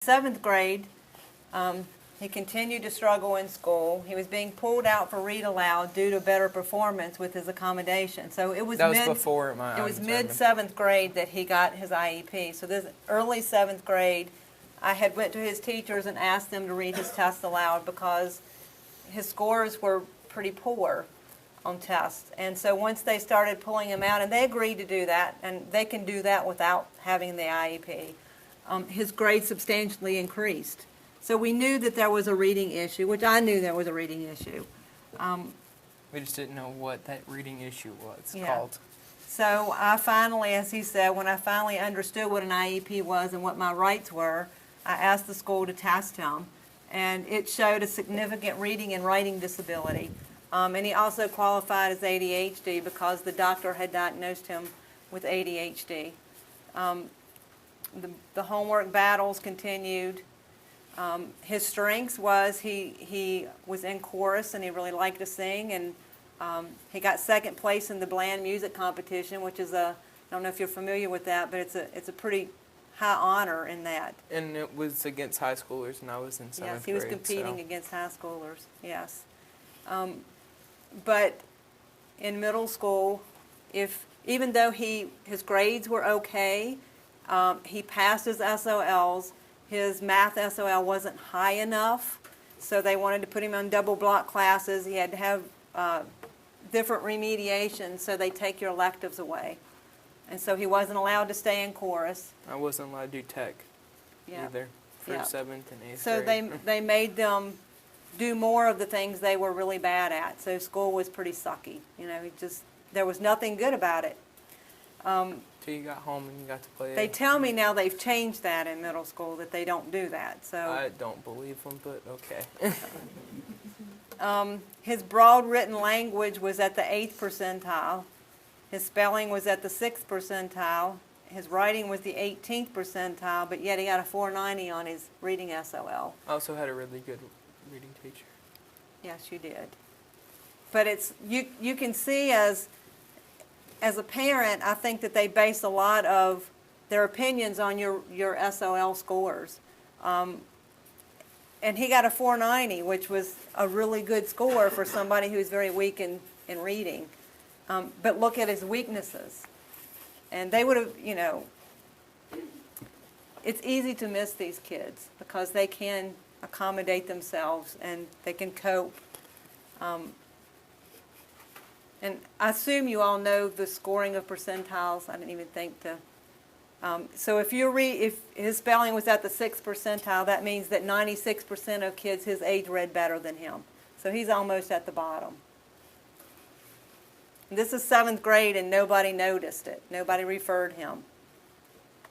Seventh grade, he continued to struggle in school. He was being pulled out for read aloud due to better performance with his accommodation. So it was before my. It was mid seventh grade that he got his IEP. So this early seventh grade, I had went to his teachers and asked them to read his test aloud because his scores were pretty poor on tests. And so once they started pulling him out, and they agreed to do that, and they can do that without having the IEP, his grades substantially increased. So we knew that there was a reading issue, which I knew there was a reading issue. We just didn't know what that reading issue was Yeah. called. So I finally, as he said, when I finally understood what an IEP was and what my rights were, I asked the school to test him, and it showed a significant reading and writing disability. And he also qualified as ADHD because the doctor had diagnosed him with ADHD. The homework battles continued. His strengths was he was in chorus and he really liked to sing, and he got second place in the bland music competition, which is I don't know if you're familiar with that, but it's a pretty high honor in that. And it was against high schoolers, and I was in seventh Yes, he was grade, competing so. against high schoolers, yes. But in middle school, even though his grades were okay, he passed his SOLs. His math SOL wasn't high enough, so they wanted to put him on double block classes. He had to have different remediation, so they take your electives away. And so he wasn't allowed to stay in chorus. I wasn't allowed to do tech either for Yeah. 7th and 8th So grade. they made them do more of the things they were really bad at. So school was pretty sucky. There was nothing good about it. Till you got home and you got to play. They tell me now they've changed that in middle school, that they don't do that. So I don't believe them, but okay. his broad written language was at the 8th percentile. His spelling was at the 6th percentile. His writing was the 18th percentile, but yet he got a 490 on his reading SOL. I also had a really good reading teacher. Yes, you did. But you can see as a parent, I think that they base a lot of their opinions on your SOL scores. And he got a 490, which was a really good score for somebody who's very weak in reading. But look at his weaknesses. And they would have, it's easy to miss these kids because they can accommodate themselves and they can cope. And I assume you all know the scoring of percentiles. I didn't even think to. So if his spelling was at the 6th percentile, that means that 96% of kids his age read better than him. So he's almost at the bottom. This is 7th grade and nobody noticed it. Nobody referred him.